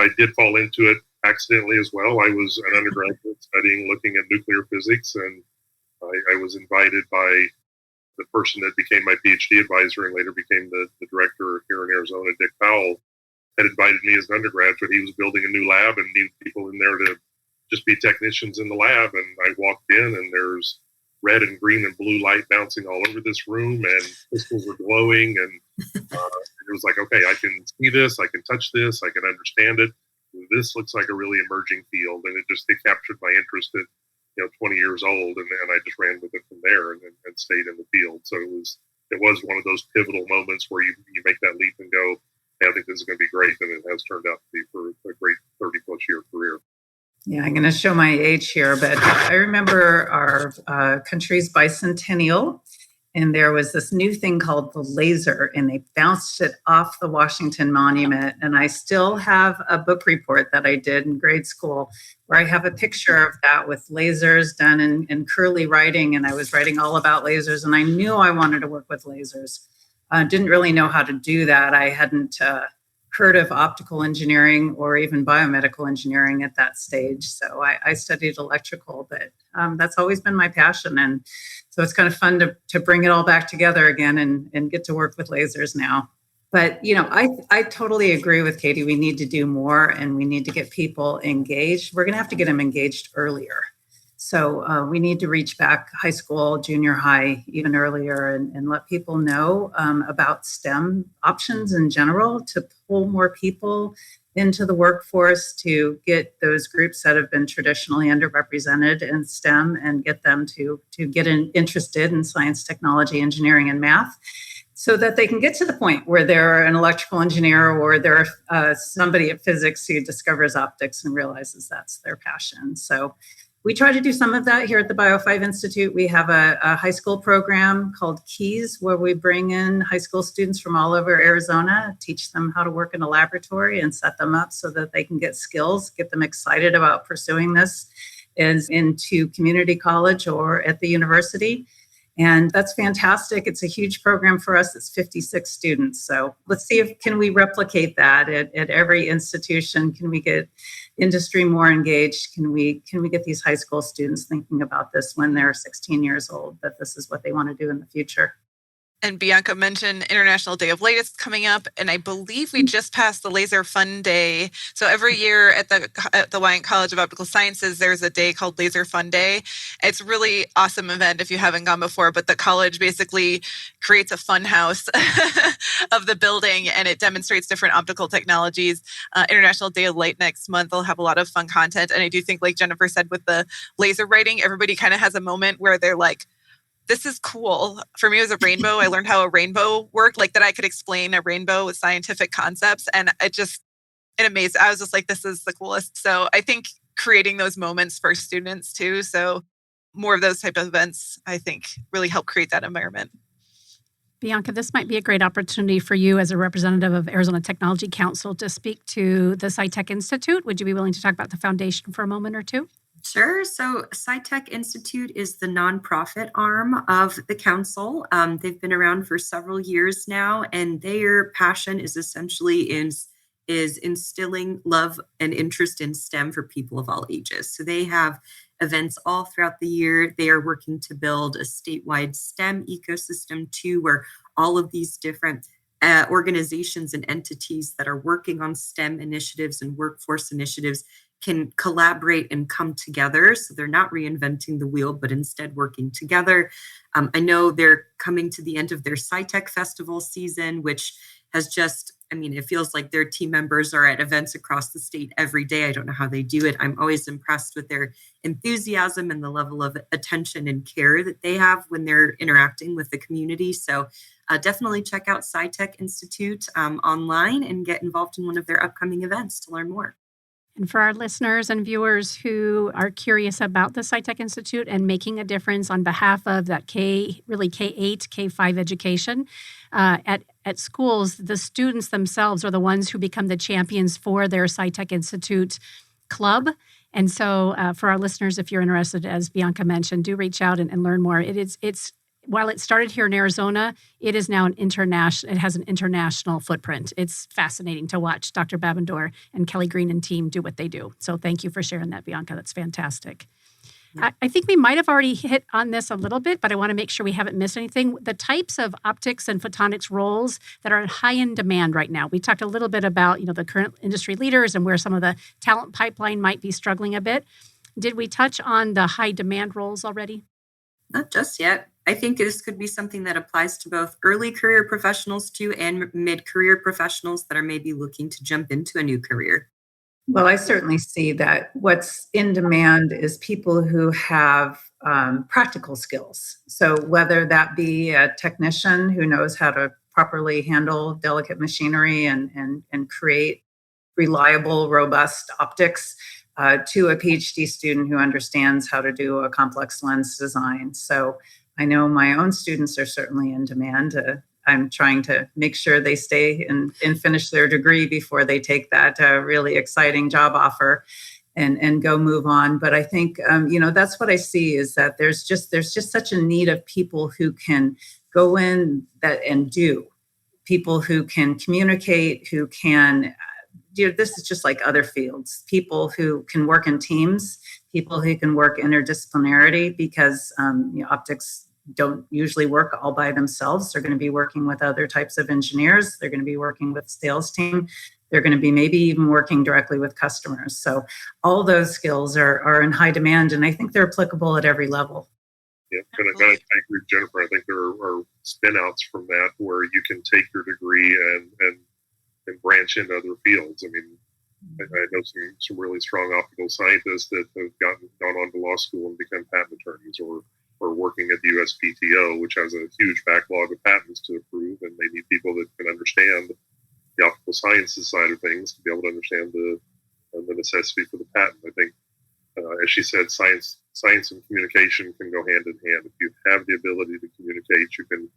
Speaker 4: I did fall into it accidentally as well. I was an undergraduate looking at nuclear physics, and I was invited by the person that became my PhD advisor and later became the director here in Arizona, Dick Powell, had invited me as an undergraduate. He was building a new lab and needed people in there to just be technicians in the lab. And I walked in and there's red and green and blue light bouncing all over this room, and crystals were glowing, and it was like, okay, I can see this, I can touch this, I can understand it. This looks like a really emerging field, and it captured my interest at 20 years old, and I just ran with it from there and stayed in the field. So it was one of those pivotal moments where you make that leap and go, hey, I think this is going to be great, and it has turned out to be for a great 30 plus year career.
Speaker 3: Yeah, I'm going to show my age here, but I remember our country's bicentennial, and there was this new thing called the laser, and they bounced it off the Washington Monument. And I still have a book report that I did in grade school where I have a picture of that with lasers done in curly writing, and I was writing all about lasers, and I knew I wanted to work with lasers. Didn't really know how to do that. I hadn't heard of optical engineering or even biomedical engineering at that stage. So I studied electrical, but that's always been my passion. And so it's kind of fun to bring it all back together again and get to work with lasers now. But, I totally agree with Katie. We need to do more and we need to get people engaged. We're going to have to get them engaged earlier. So we need to reach back high school, junior high, even earlier, and let people know about STEM options in general, to pull more people into the workforce, to get those groups that have been traditionally underrepresented in STEM and get them to get interested in science, technology, engineering, and math, so that they can get to the point where they're an electrical engineer or they're somebody at physics who discovers optics and realizes that's their passion. So we try to do some of that here at the Bio5 Institute. We have a high school program called Keys, where we bring in high school students from all over Arizona, teach them how to work in a laboratory and set them up so that they can get skills, get them excited about pursuing this into community college or at the university. And that's fantastic. It's a huge program for us. It's 56 students. So let's see can we replicate that at every institution? Can we get industry more engaged? Can we get these high school students thinking about this when they're 16 years old, that this is what they want to do in the future?
Speaker 5: And Bianca mentioned International Day of Light is coming up, and I believe we just passed the Laser Fun Day. So every year at the Wyant College of Optical Sciences, there's a day called Laser Fun Day. It's a really awesome event if you haven't gone before, but the college basically creates a fun house of the building, and it demonstrates different optical technologies. International Day of Light next month will have a lot of fun content, and I do think, like Jennifer said, with the laser writing, everybody kind of has a moment where they're like, this is cool. For me, it was a rainbow. I learned how a rainbow worked, like that I could explain a rainbow with scientific concepts. And it amazed. I was just like, this is the coolest. So I think creating those moments for students too. So more of those type of events, I think, really help create that environment.
Speaker 2: Bianca, this might be a great opportunity for you as a representative of Arizona Technology Council to speak to the SciTech Institute. Would you be willing to talk about the foundation for a moment or two?
Speaker 6: Sure. So SciTech Institute is the nonprofit arm of the council. They've been around for several years now, and their passion is essentially is instilling love and interest in STEM for people of all ages. So they have events all throughout the year. They are working to build a statewide STEM ecosystem too, where all of these different organizations and entities that are working on STEM initiatives and workforce initiatives can collaborate and come together. So they're not reinventing the wheel, but instead working together. I know they're coming to the end of their SciTech Festival season, which has just, it feels like their team members are at events across the state every day. I don't know how they do it. I'm always impressed with their enthusiasm and the level of attention and care that they have when they're interacting with the community. So definitely check out SciTech Institute online and get involved in one of their upcoming events to learn more.
Speaker 2: And for our listeners and viewers who are curious about the SciTech Institute and making a difference on behalf of that K8, K5 education, at schools, the students themselves are the ones who become the champions for their SciTech Institute club. And so for our listeners, if you're interested, as Bianca mentioned, do reach out and learn more. It's while it started here in Arizona, it is now it has an international footprint. It's fascinating to watch Dr. Babendor and Kelly Green and team do what they do. So thank you for sharing that, Bianca. That's fantastic. Yeah. I think we might have already hit on this a little bit, but I want to make sure we haven't missed anything. The types of optics and photonics roles that are high in demand right now. We talked a little bit about, the current industry leaders and where some of the talent pipeline might be struggling a bit. Did we touch on the high demand roles already?
Speaker 6: Not just yet. I think this could be something that applies to both early career professionals too and mid-career professionals that are maybe looking to jump into a new career.
Speaker 3: Well, I certainly see that what's in demand is people who have practical skills. So whether that be a technician who knows how to properly handle delicate machinery and create reliable, robust optics, to a PhD student who understands how to do a complex lens design. So I know my own students are certainly in demand. I'm trying to make sure they stay and finish their degree before they take that really exciting job offer and go move on. But I think, that's what I see is that there's just such a need of people who can go in that and do, people who can communicate, who can, this is just like other fields, people who can work in teams, people who can work interdisciplinarity, because optics don't usually work all by themselves. They're going to be working with other types of engineers. They're going to be working with sales team. They're going to be maybe even working directly with customers. So all those skills are in high demand, and I think they're applicable at every level.
Speaker 4: Yeah, and I agree with Jennifer. I think there are spin-outs from that where you can take your degree and branch into other fields. I know some really strong optical scientists that have gone on to law school and become patent attorneys, or working at the USPTO, which has a huge backlog of patents to approve, and they need people that can understand the optical sciences side of things to be able to understand the necessity for the patent. I think, as she said, science and communication can go hand in hand. If you have the ability to communicate, you can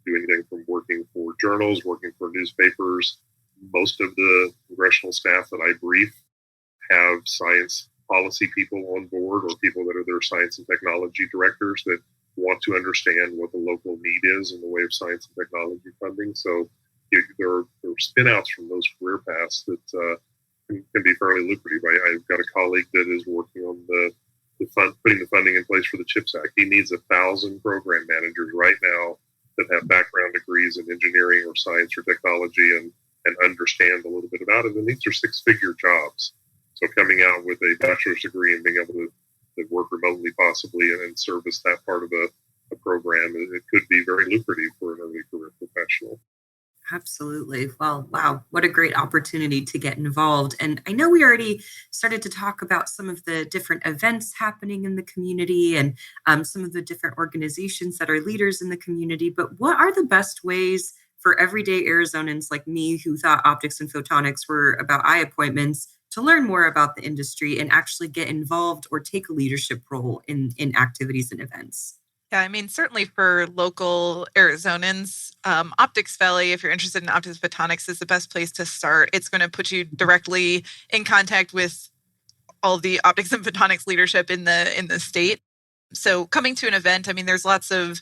Speaker 4: do anything from working for journals, working for newspapers. Most of the congressional staff that I brief have science policy people on board, or people that are their science and technology directors that want to understand what the local need is in the way of science and technology funding. So there are spin-outs from those career paths that can be fairly lucrative. I've got a colleague that is working on putting the funding in place for the CHIPS Act. He needs 1,000 program managers right now that have background degrees in engineering or science or technology and understand a little bit about it. And these are 6-figure jobs. So coming out with a bachelor's degree and being able to work remotely possibly and service that part of a program, it could be very lucrative for an early career professional.
Speaker 6: Absolutely. Well, wow, what a great opportunity to get involved. And I know we already started to talk about some of the different events happening in the community and some of the different organizations that are leaders in the community, but what are the best ways for everyday Arizonans like me who thought optics and photonics were about eye appointments to learn more about the industry and actually get involved or take a leadership role in activities and events?
Speaker 5: Yeah, certainly for local Arizonans, Optics Valley, if you're interested in optics photonics, is the best place to start. It's going to put you directly in contact with all the optics and photonics leadership in the state. So coming to an event, there's lots of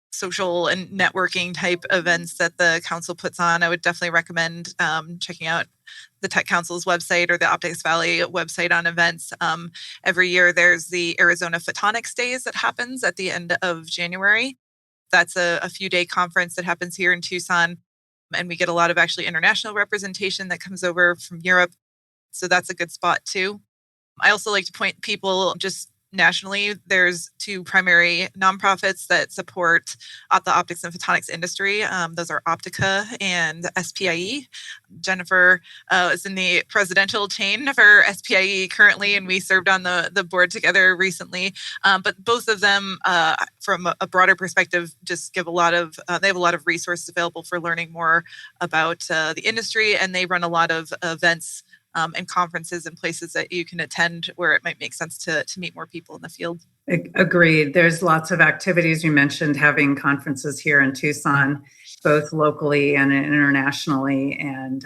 Speaker 5: social and networking type events that the council puts on. I would definitely recommend checking out the Tech Council's website or the Optics Valley website on events. Every year there's the Arizona Photonics Days that happens at the end of January. That's a few-day conference that happens here in Tucson, and we get a lot of actually international representation that comes over from Europe. So that's a good spot too. I also like to point people, just nationally, there's two primary nonprofits that support the optics and photonics industry. Those are Optica and SPIE. Jennifer is in the presidential chain for SPIE currently, and we served on the board together recently. But both of them, from a broader perspective, just give they have a lot of resources available for learning more about the industry, and they run a lot of events and conferences and places that you can attend where it might make sense to meet more people in the field.
Speaker 3: Agreed. There's lots of activities. You mentioned having conferences here in Tucson, both locally and internationally, and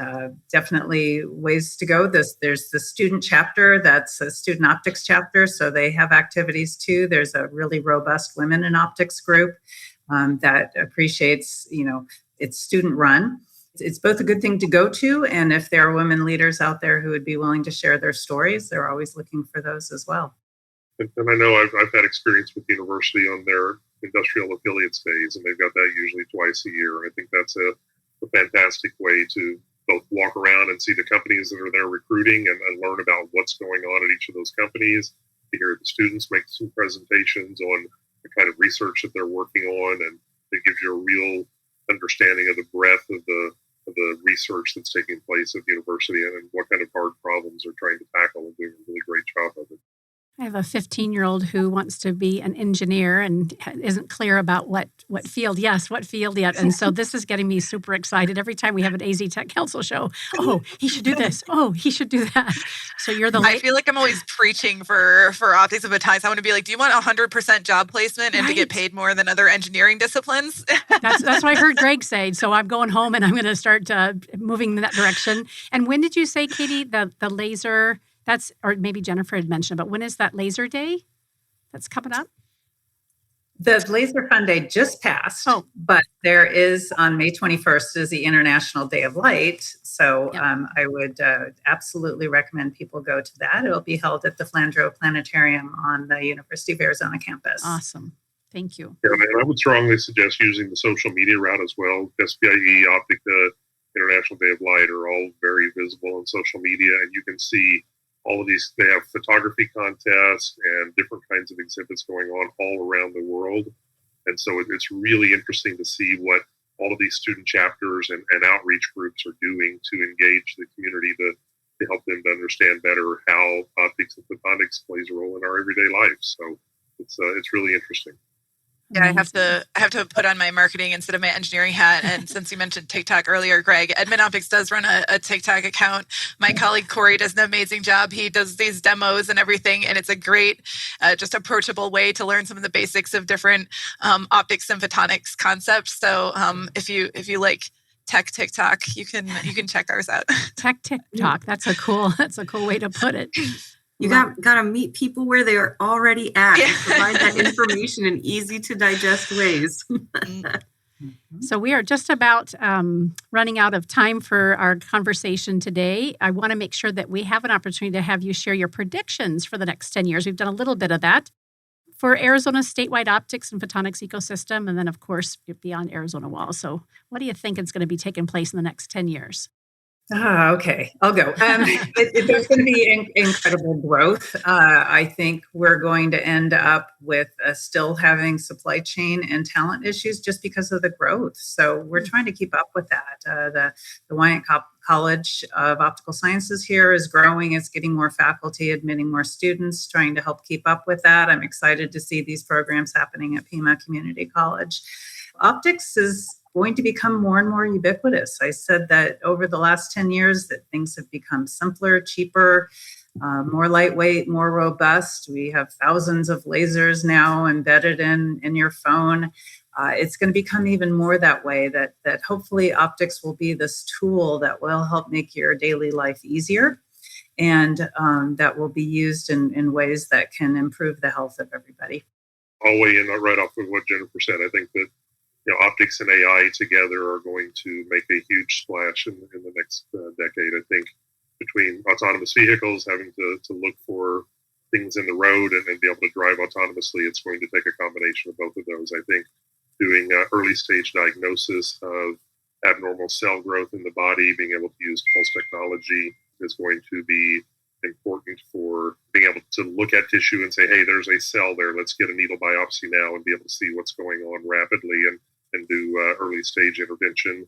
Speaker 3: definitely ways to go. There's the student chapter, that's a student optics chapter, so they have activities too. There's a really robust women in optics group that appreciates, it's student run. It's both a good thing to go to, and if there are women leaders out there who would be willing to share their stories, they're always looking for those as well.
Speaker 4: And I know I've had experience with the university on their industrial affiliates days, and they've got that usually twice a year. I think that's a fantastic way to both walk around and see the companies that are there recruiting and learn about what's going on at each of those companies, to hear the students make some presentations on the kind of research that they're working on, and it gives you a real understanding of the breadth of the research that's taking place at the university and what kind of hard problems they're trying to tackle, and doing a really great job of it.
Speaker 2: I have a 15-year-old who wants to be an engineer and isn't clear about what field. Yes, what field yet. And so this is getting me super excited every time we have an AZ Tech Council show. Oh, he should do this. Oh, he should do that. So you're I
Speaker 5: feel like I'm always preaching for optics and photonics. I want to be like, do you want 100% job placement and to get paid more than other engineering disciplines?
Speaker 2: That's what I heard Greg say. So I'm going home and I'm going to start moving in that direction. And when did you say, Katie, the laser... or maybe Jennifer had mentioned, but when is that laser day that's coming up?
Speaker 3: The Laser Fun Day just passed, but there is on May 21st is the International Day of Light. So I would absolutely recommend people go to that. It'll be held at the Flandreau Planetarium on the University of Arizona campus.
Speaker 2: Awesome. Thank you.
Speaker 4: Yeah, and I would strongly suggest using the social media route as well. SPIE, Optica, International Day of Light are all very visible on social media, and you can see all of these. They have photography contests and different kinds of exhibits going on all around the world. And so it's really interesting to see what all of these student chapters and outreach groups are doing to engage the community to help them to understand better how optics and photonics plays a role in our everyday life. So it's really interesting.
Speaker 5: Yeah, I have to put on my marketing instead of my engineering hat. And since you mentioned TikTok earlier, Greg, Edmund Optics does run a TikTok account. My colleague Corey does an amazing job. He does these demos and everything, and it's a great, just approachable way to learn some of the basics of different optics and photonics concepts. So if you like tech TikTok, you can check ours out.
Speaker 2: Tech TikTok. That's a cool way to put it.
Speaker 6: You got to meet people where they are already at and provide that information in easy to digest ways.
Speaker 2: So we are just about running out of time for our conversation today. I want to make sure that we have an opportunity to have you share your predictions for the next 10 years. We've done a little bit of that for Arizona's statewide optics and photonics ecosystem, and then, of course, beyond Arizona walls. So what do you think is going to be taking place in the next 10 years?
Speaker 3: Okay, I'll go. There's going to be incredible growth. I think we're going to end up with still having supply chain and talent issues just because of the growth. So we're trying to keep up with that. The Wyant College of Optical Sciences here is growing. It's getting more faculty, admitting more students, trying to help keep up with that. I'm excited to see these programs happening at Pima Community College. Optics is going to become more and more ubiquitous. I said that over the last 10 years that things have become simpler, cheaper, more lightweight, more robust. We have thousands of lasers now embedded in your phone. It's going to become even more that way, that hopefully optics will be this tool that will help make your daily life easier, and that will be used in ways that can improve the health of everybody.
Speaker 4: I'll weigh in right off of what Jennifer said. I think that optics and AI together are going to make a huge splash in the next decade. I think between autonomous vehicles, having to look for things in the road and be able to drive autonomously, it's going to take a combination of both of those. I think doing early stage diagnosis of abnormal cell growth in the body, being able to use pulse technology is going to be important for or being able to look at tissue and say, hey, there's a cell there. Let's get a needle biopsy now and be able to see what's going on rapidly and do early stage intervention.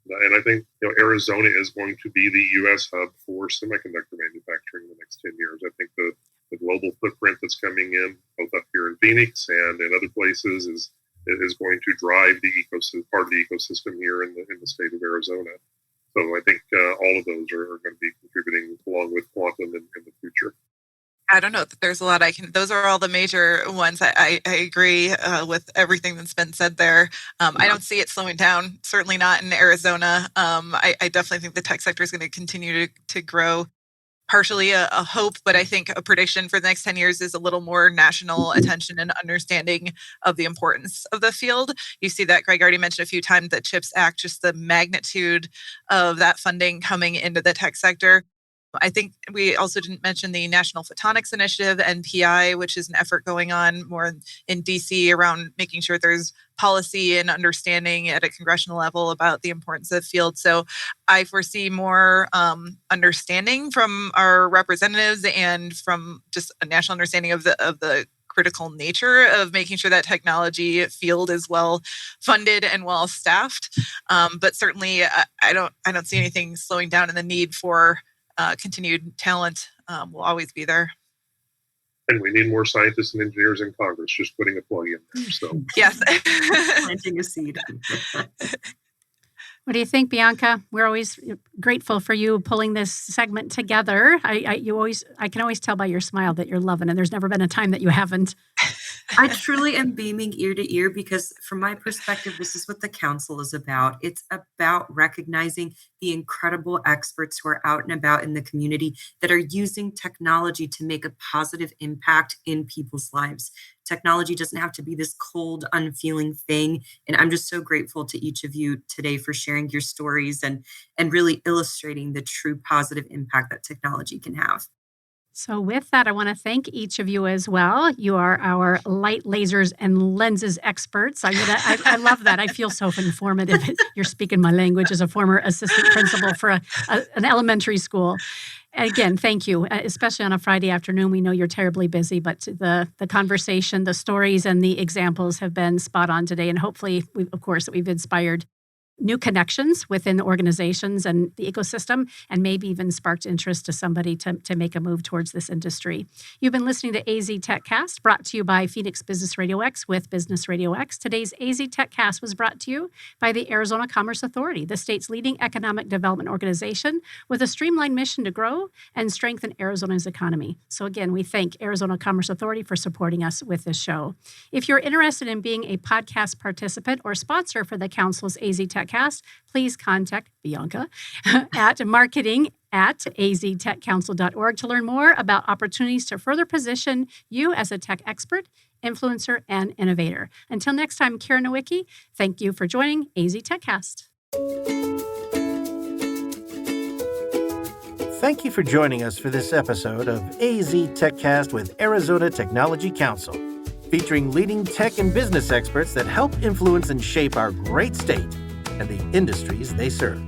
Speaker 4: And I think Arizona is going to be the U.S. hub for semiconductor manufacturing in the next 10 years. I think the global footprint that's coming in, both up here in Phoenix and in other places, is going to drive the ecosystem, part of the ecosystem here in the state of Arizona. So I think all of those are going to be contributing along with quantum in the future.
Speaker 5: I don't know that there's a lot those are all the major ones. I agree with everything that's been said there. I don't see it slowing down, certainly not in Arizona. I definitely think the tech sector is going to continue to grow. Partially a hope, but I think a prediction for the next 10 years is a little more national attention and understanding of the importance of the field. You see that Greg already mentioned a few times, that CHIPS Act, just the magnitude of that funding coming into the tech sector. I think we also didn't mention the National Photonics Initiative, NPI, which is an effort going on more in DC around making sure there's policy and understanding at a congressional level about the importance of the field. So I foresee more understanding from our representatives and from just a national understanding of the critical nature of making sure that technology field is well funded and well staffed. But certainly I don't see anything slowing down in the need for continued talent will always be there.
Speaker 4: And we need more scientists and engineers in Congress, just putting a plug in there. So
Speaker 5: yes.
Speaker 6: Planting a seed.
Speaker 2: What do you think, Bianca? We're always grateful for you pulling this segment together. I can always tell by your smile that you're loving it. There's never been a time that you haven't.
Speaker 6: I truly am beaming ear to ear because from my perspective, this is what the council is about. It's about recognizing the incredible experts who are out and about in the community that are using technology to make a positive impact in people's lives. Technology doesn't have to be this cold, unfeeling thing. And I'm just so grateful to each of you today for sharing your stories and really illustrating the true positive impact that technology can have.
Speaker 2: So with that, I want to thank each of you as well. You are our light, lasers, and lenses experts. I love that. I feel so informative. You're speaking my language as a former assistant principal for an elementary school. Again, thank you, especially on a Friday afternoon. We know you're terribly busy, but the conversation, the stories, and the examples have been spot on today. And hopefully, we've inspired new connections within organizations and the ecosystem, and maybe even sparked interest to somebody to make a move towards this industry. You've been listening to AZ TechCast, brought to you by Phoenix Business RadioX with Business RadioX. Today's AZ TechCast was brought to you by the Arizona Commerce Authority, the state's leading economic development organization with a streamlined mission to grow and strengthen Arizona's economy. So again, we thank Arizona Commerce Authority for supporting us with this show. If you're interested in being a podcast participant or sponsor for the Council's AZ TechCast, please contact Bianca at marketing@aztechcouncil.org to learn more about opportunities to further position you as a tech expert, influencer, and innovator. Until next time, Karen Nowicki, thank you for joining AZ TechCast.
Speaker 1: Thank you for joining us for this episode of AZ TechCast with Arizona Technology Council, featuring leading tech and business experts that help influence and shape our great state and the industries they serve.